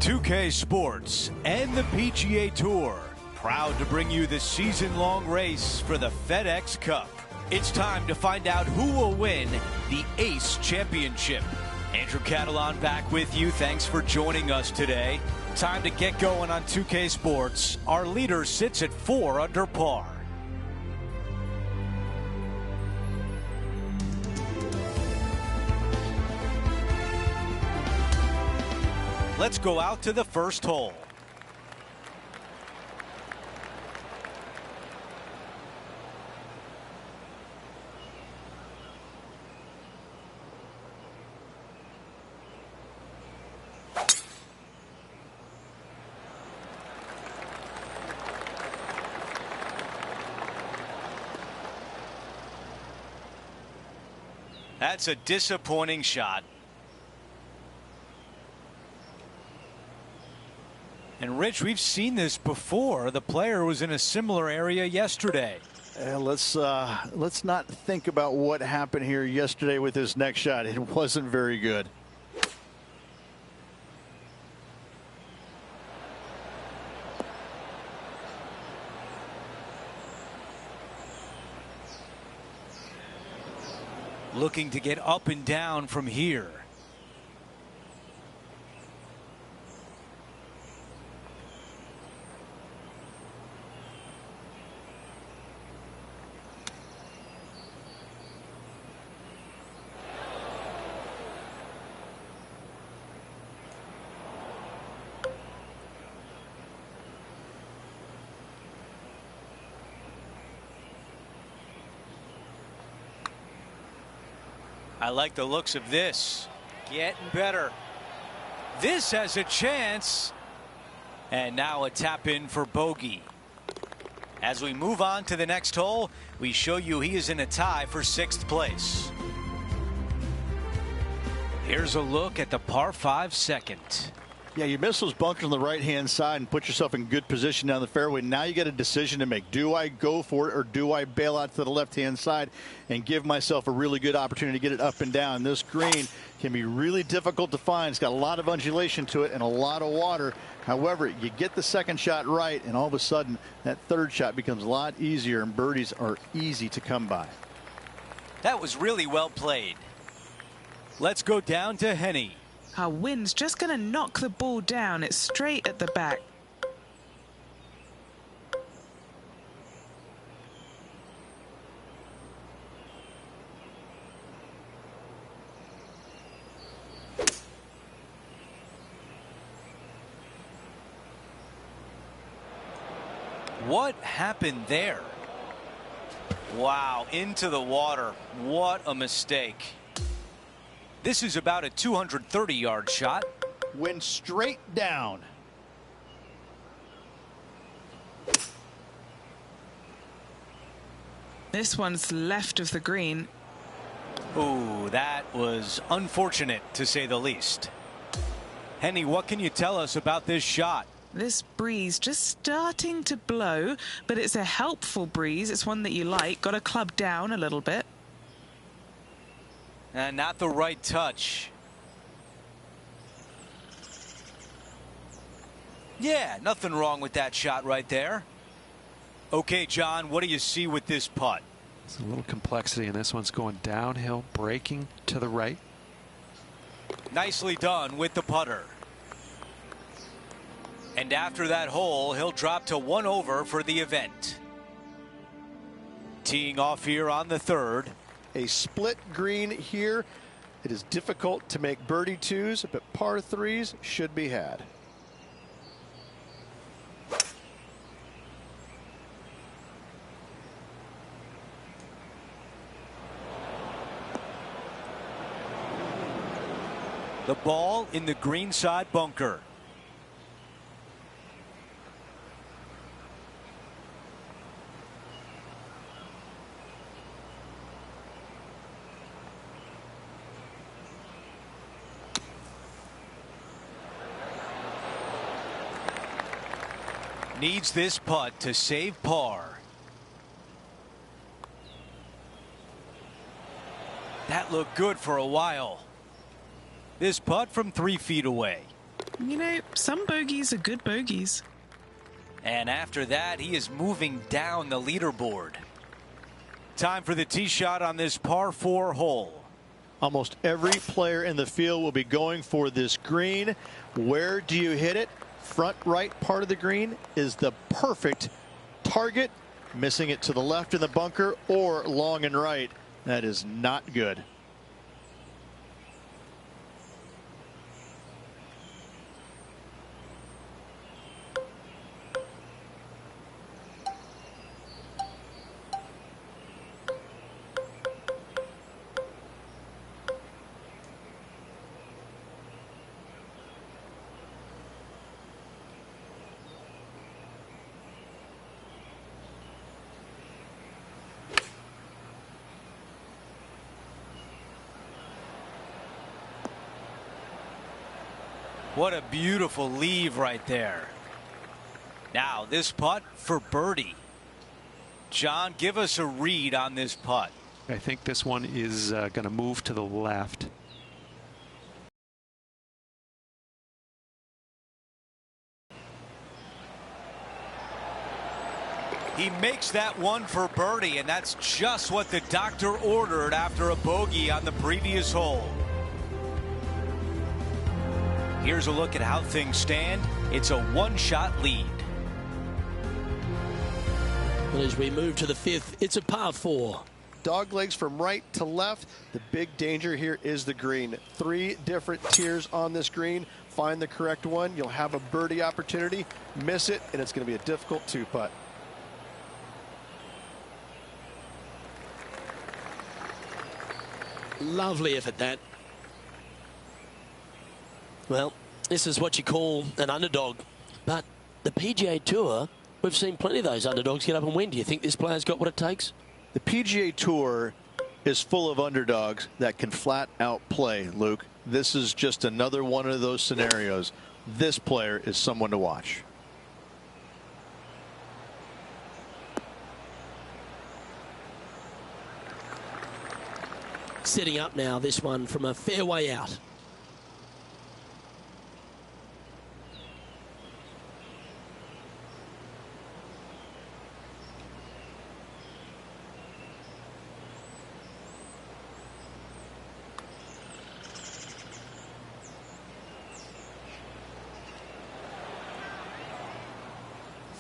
2K Sports and the PGA Tour, proud to bring you the season-long race for the FedEx Cup. It's time to find out who will win the Ace Championship. Andrew Catalan back with you. Thanks for joining us today. Time to get going on 2K Sports. Our leader sits at 4 under par. Let's go out to the first hole. That's a disappointing shot. And Rich, we've seen this before. The player was in a similar area yesterday. Let's not think about what happened here yesterday with his next shot. It wasn't very good. Looking to get up and down from here. I like the looks of this. Getting better. This has a chance. And now a tap in for bogey. As we move on to the next hole, we show you he is in a tie for 6th place. Here's a look at the par 5 second. Yeah, you miss those bunkers on the right-hand side and put yourself in good position down the fairway. Now you got a decision to make. Do I go for it or do I bail out to the left-hand side and give myself a really good opportunity to get it up and down? This green can be really difficult to find. It's got a lot of undulation to it and a lot of water. However, you get the second shot right, and all of a sudden that third shot becomes a lot easier, and birdies are easy to come by. That was really well played. Let's go down to Henny. Our wind's just going to knock the ball down. It's straight at the back. What happened there? Wow, into the water. What a mistake. This is about a 230-yard shot. Went straight down. This one's left of the green. Ooh, that was unfortunate, to say the least. Henny, what can you tell us about this shot? This breeze just starting to blow, but it's a helpful breeze. It's one that you like. Got to club down a little bit. And not the right touch. Yeah, nothing wrong with that shot right there. Okay, John, what do you see with this putt? There's a little complexity, and this one's going downhill, breaking to the right. Nicely done with the putter. And after that hole, he'll drop to 1 over for the event. Teeing off here on the 3rd. A split green here. It is difficult to make birdie 2s, but par 3s should be had. The ball in the greenside bunker. Needs this putt to save par. That looked good for a while. This putt from 3 feet away. You know, some bogeys are good bogeys. And after that, he is moving down the leaderboard. Time for the tee shot on this par 4 hole. Almost every player in the field will be going for this green. Where do you hit it? Front right part of the green is the perfect target. Missing it to the left in the bunker or long and right. That is not good. What a beautiful leave right there. Now this putt for birdie. John, give us a read on this putt. I think this one is going to move to the left. He makes that one for birdie, and that's just what the doctor ordered after a bogey on the previous hole. Here's a look at how things stand. It's a one-shot lead. And as we move to the 5th, it's a par 4. Dog legs from right to left. The big danger here is the green. 3 different tiers on this green. Find the correct one. You'll have a birdie opportunity. Miss it, and it's going to be a difficult 2-putt. Lovely effort, that. Well, this is what you call an underdog. But the PGA Tour, we've seen plenty of those underdogs get up and win. Do you think this player's got what it takes? The PGA Tour is full of underdogs that can flat out play, Luke. This is just another one of those scenarios. This player is someone to watch. Setting up now, this one from a fairway out.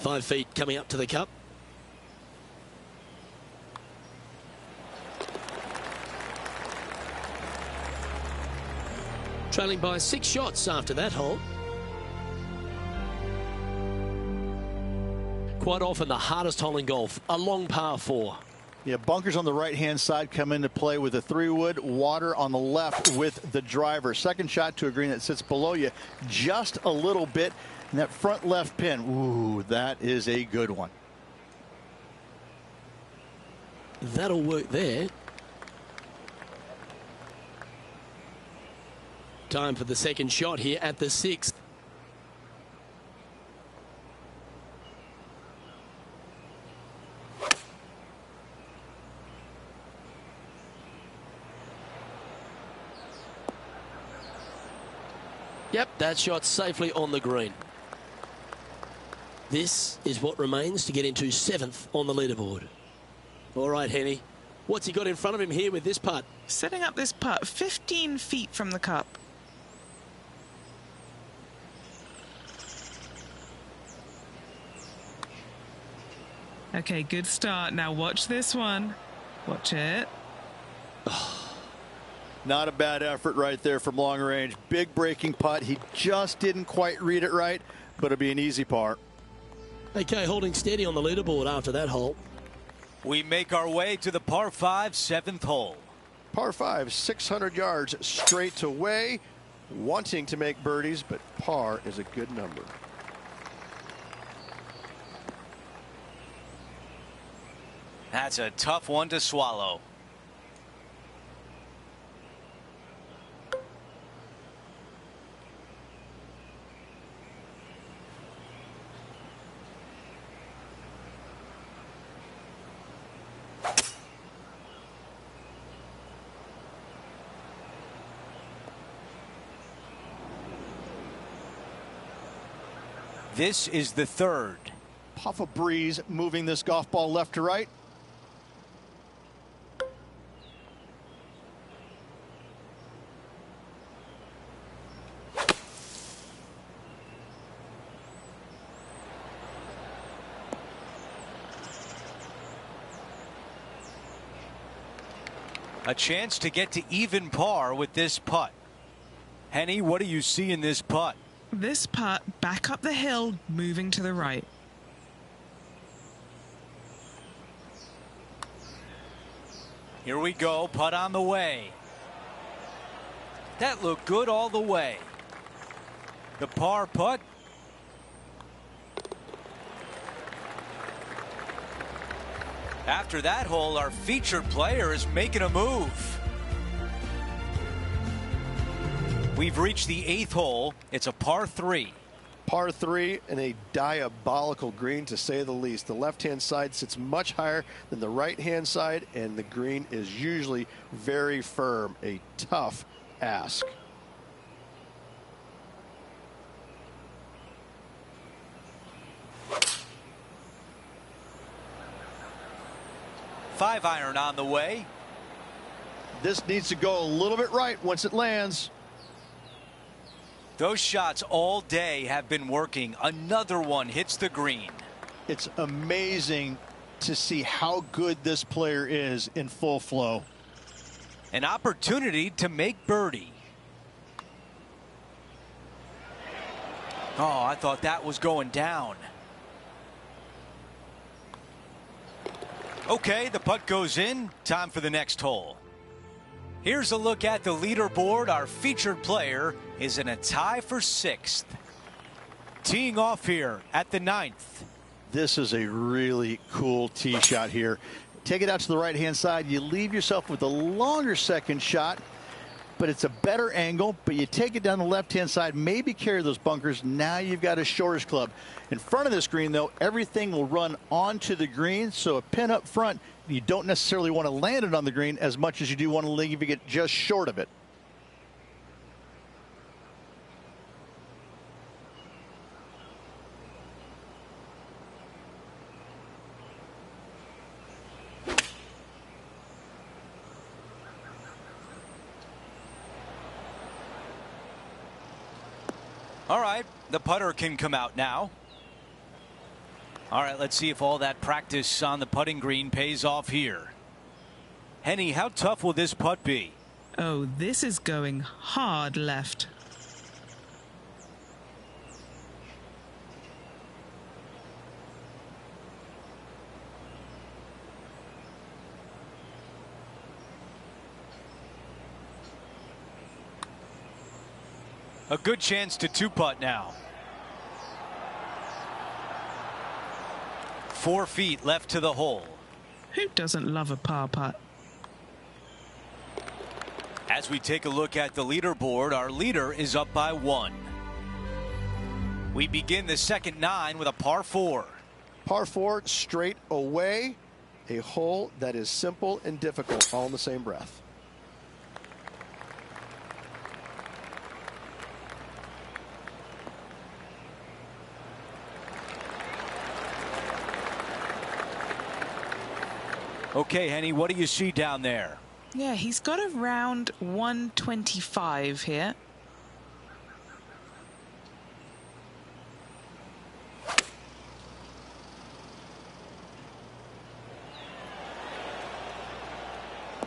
Five feet coming up to the cup. Trailing by 6 shots after that hole. Quite often the hardest hole in golf, a long par 4. Yeah, bunkers on the right-hand side come into play with a 3-wood, water on the left with the driver. Second shot to a green that sits below you just a little bit. And that front left pin, ooh, that is a good one. That'll work there. Time for the second shot here at the 6th. Yep, that shot safely on the green. This is what remains to get into 7th on the leaderboard. All right, Henny. What's he got in front of him here with this putt? Setting up this putt 15 feet from the cup. Okay, good start. Now watch this one. Watch it. Not a bad effort right there from long range. Big breaking putt. He just didn't quite read it right, but it'll be an easy par. Okay, holding steady on the leaderboard after that hole. We make our way to the par 5 7th hole. Par 5, 600 yards straight away. Wanting to make birdies, but par is a good number. That's a tough one to swallow. This is the third. Puff of breeze moving this golf ball left to right. A chance to get to even par with this putt. Henny, what do you see in this putt? This putt back up the hill, moving to the right. Here we go, putt on the way. That looked good all the way. The par putt. After that hole, our featured player is making a move. We've reached the 8th hole. It's a par 3. Par 3 and a diabolical green, to say the least. The left-hand side sits much higher than the right-hand side, and the green is usually very firm. A tough ask. Five iron on the way. This needs to go a little bit right once it lands. Those shots all day have been working. Another one hits the green. It's amazing to see how good this player is in full flow. An opportunity to make birdie. Oh, I thought that was going down. Okay, the putt goes in. Time for the next hole. Here's a look at the leaderboard. Our featured player is in a tie for 6th. Teeing off here at the 9th. This is a really cool tee shot here. Take it out to the right-hand side. You leave yourself with a longer second shot, but it's a better angle. But you take it down the left-hand side, maybe carry those bunkers. Now you've got a shortish club. In front of this green, though, everything will run onto the green. So a pin up front, you don't necessarily want to land it on the green as much as you do want to leave it just short of it. All right, the putter can come out now. All right, let's see if all that practice on the putting green pays off here. Henny, how tough will this putt be? Oh, this is going hard left. A good chance to 2-putt now. 4 feet left to the hole. Who doesn't love a par putt? As we take a look at the leaderboard, our leader is up by 1. We begin the second 9 with a par 4. Par 4 straight away. A hole that is simple and difficult all in the same breath. Okay, Henny, what do you see down there? Yeah, he's got around 125 here.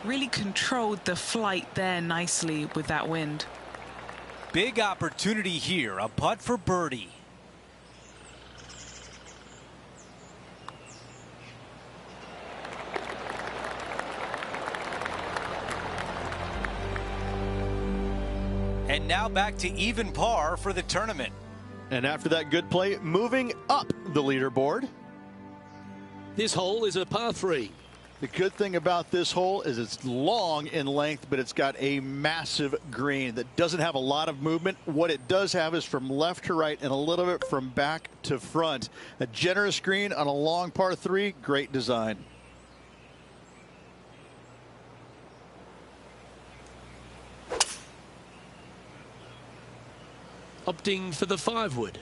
Really controlled the flight there nicely with that wind. Big opportunity here, a putt for birdie. And now back to even par for the tournament. And after that good play, moving up the leaderboard. This hole is a par 3. The good thing about this hole is it's long in length, but it's got a massive green that doesn't have a lot of movement. What it does have is from left to right and a little bit from back to front. A generous green on a long par 3, great design. Opting for the 5-wood.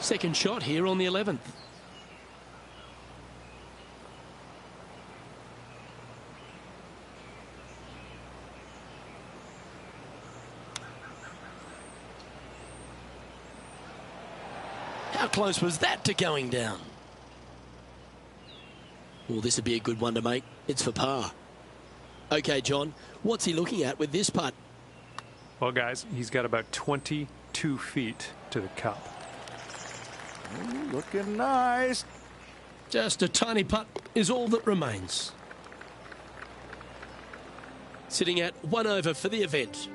Second shot here on the 11th. How close was that to going down? Well, this would be a good one to make. It's for par. Okay, John, what's he looking at with this putt? Well, guys, he's got about 22 feet to the cup. Ooh, looking nice. Just a tiny putt is all that remains. Sitting at 1 over for the event.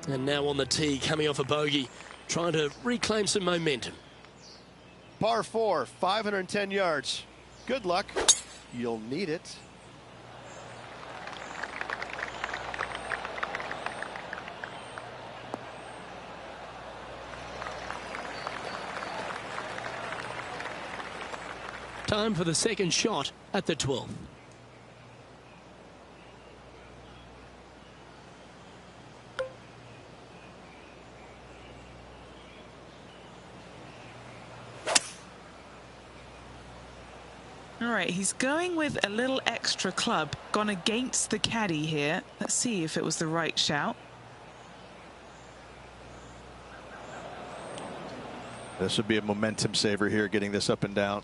And now on the tee, coming off a bogey, trying to reclaim some momentum. Par 4, 510 yards. Good luck. You'll need it. Time for the second shot at the 12th. All right, he's going with a little extra club, gone against the caddy here. Let's see if it was the right shout. This would be a momentum saver here, getting this up and down.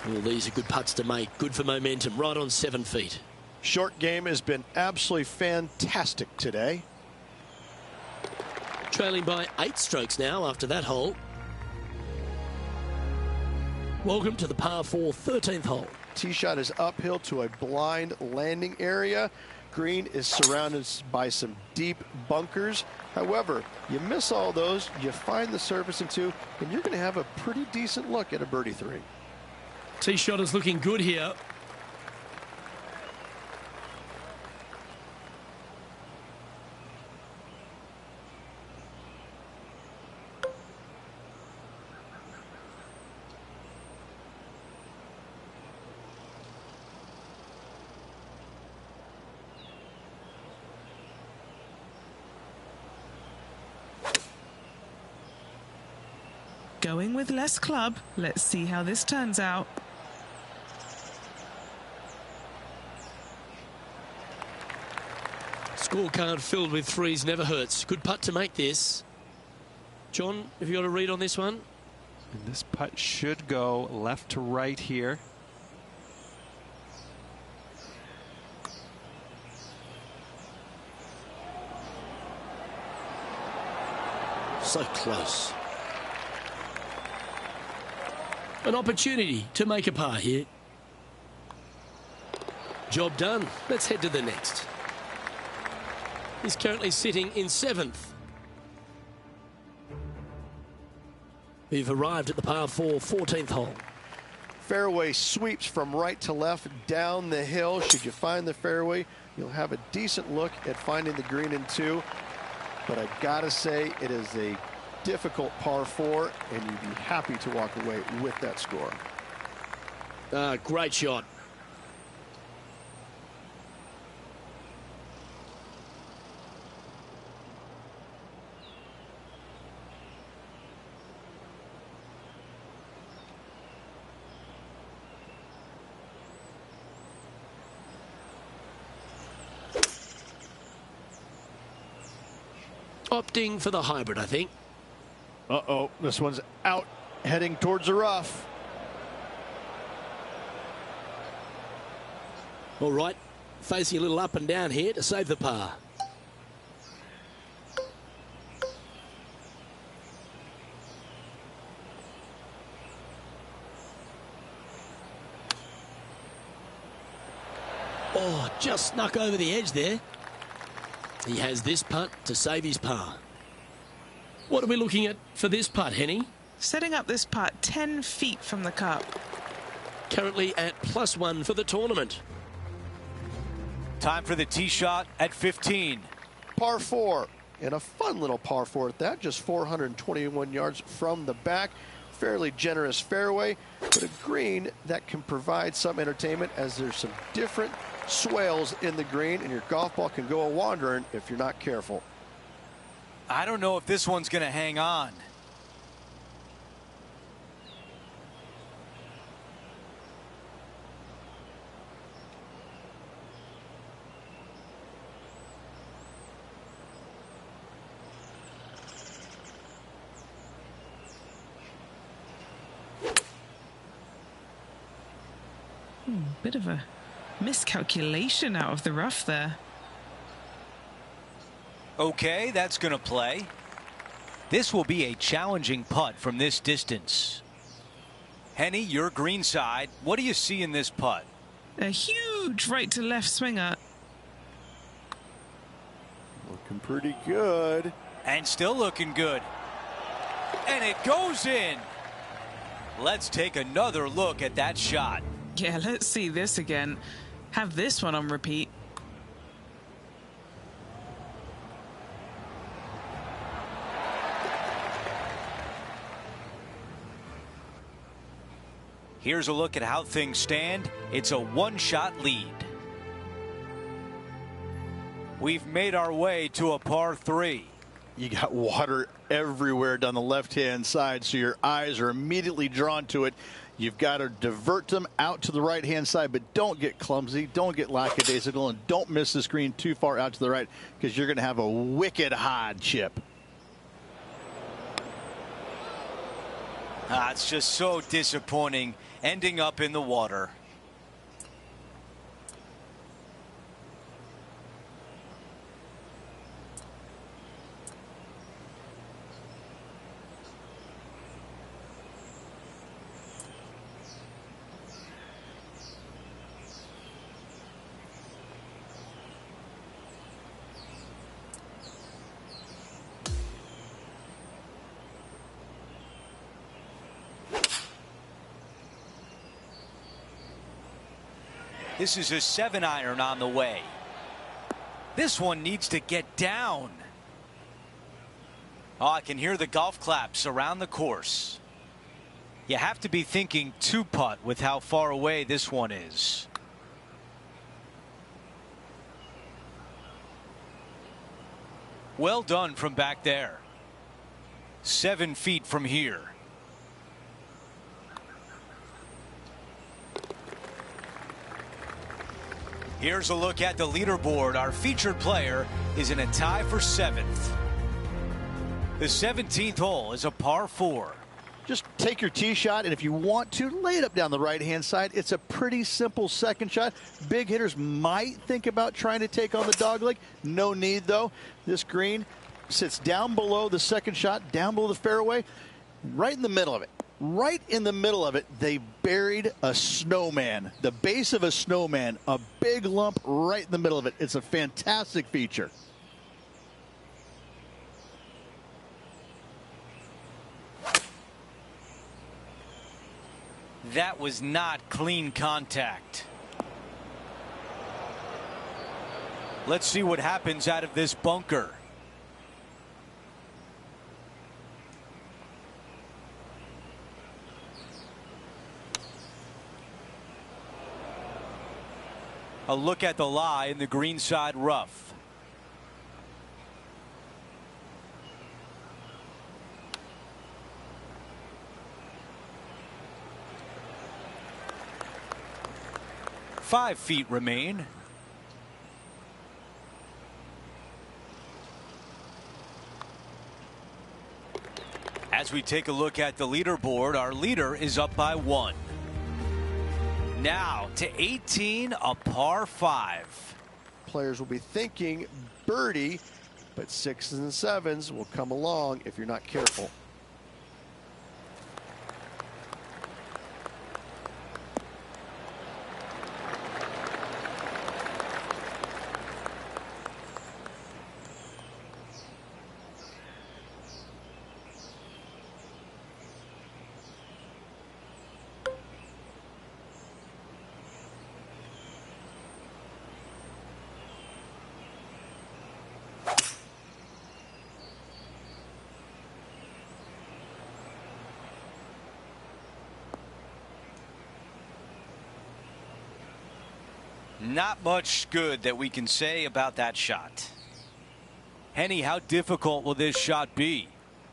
Well, these are good putts to make. Good for momentum. Right on 7 feet. Short game has been absolutely fantastic today. Trailing by 8 strokes now after that hole. Welcome to the par 4 13th hole. Tee shot is uphill to a blind landing area. Green is surrounded by some deep bunkers. However, you miss all those, you find the surface in 2, and you're going to have a pretty decent look at a birdie 3. Tee shot is looking good here. Going with less club. Let's see how this turns out. Scorecard filled with 3s never hurts. Good putt to make this. John, have you got a read on this one? And this putt should go left to right here. So close. An opportunity to make a par here. Job done. Let's head to the next. He's currently sitting in 7th. We've arrived at the par 4 14th hole. Fairway sweeps from right to left down the hill. Should you find the fairway, you'll have a decent look at finding the green in 2. But I gotta say, it is a difficult par 4, and you'd be happy to walk away with that score. Great shot. Opting for the hybrid, I think. Uh-oh, this one's out, heading towards the rough. All right, facing a little up and down here to save the par. Oh, just snuck over the edge there. He has this putt to save his par. What are we looking at for this putt, Henny? Setting up this putt 10 feet from the cup. Currently at +1 for the tournament. Time for the tee shot at 15. Par 4, and a fun little par 4 at that, just 421 yards from the back. Fairly generous fairway, but a green that can provide some entertainment as there's some different swales in the green, and your golf ball can go a-wandering if you're not careful. I don't know if this one's going to hang on. Bit of a miscalculation out of the rough there. Okay, that's going to play. This will be a challenging putt from this distance. Henny, your green side. What do you see in this putt? A huge right to left swinger. Looking pretty good. And still looking good. And it goes in. Let's take another look at that shot. Yeah, let's see this again. Have this one on repeat. Here's a look at how things stand. It's a one-shot lead. We've made our way to a par 3. You got water everywhere down the left-hand side, so your eyes are immediately drawn to it. You've got to divert them out to the right-hand side, but don't get clumsy, don't get lackadaisical, and don't miss the screen too far out to the right, because you're going to have a wicked hard chip. It's just so disappointing ending up in the water. This is a 7-iron on the way. This one needs to get down. Oh, I can hear the golf claps around the course. You have to be thinking 2-putt with how far away this one is. Well done from back there. 7 feet from here. Here's a look at the leaderboard. Our featured player is in a tie for 7th. The 17th hole is a par 4. Just take your tee shot, and if you want to, lay it up down the right-hand side. It's a pretty simple second shot. Big hitters might think about trying to take on the dogleg. No need, though. This green sits down below the second shot, down below the fairway, right in the middle of it. Right in the middle of it, they buried a snowman, the base of a snowman, a big lump right in the middle of it. It's a fantastic feature. That was not clean contact. Let's see what happens out of this bunker. A look at the lie in the greenside rough. Five feet remain. As we take a look at the leaderboard, our leader is up by 1. Now to 18, a par 5. Players will be thinking birdie, but 6s and 7s will come along if you're not careful. Not much good that we can say about that shot. Henny, how difficult will this shot be?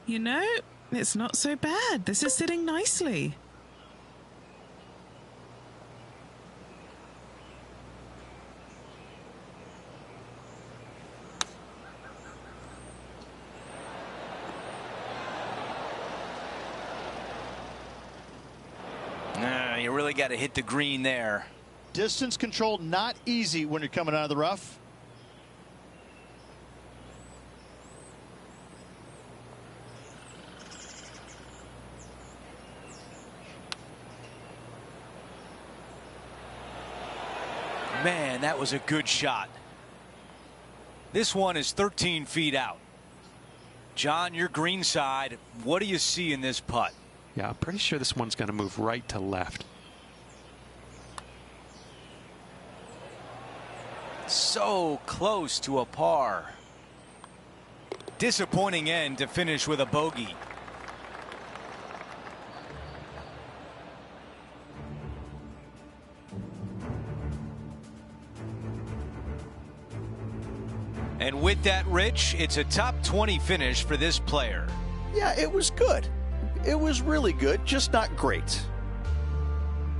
You know, it's not so bad. This is sitting nicely. You really got to hit the green there. Distance control not easy when you're coming out of the rough. Man, that was a good shot. This one is 13 feet out. John, your green side, what do you see in this putt? Yeah, I'm pretty sure this one's going to move right to left. So close to a par. Disappointing end to finish with a bogey. And with that, Rich, it's a top 20 finish for this player. Yeah, it was good. It was really good, just not great.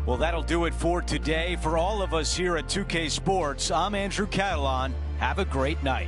Well, that'll do it for today. For all of us here at 2K Sports, I'm Andrew Catalan. Have a great night.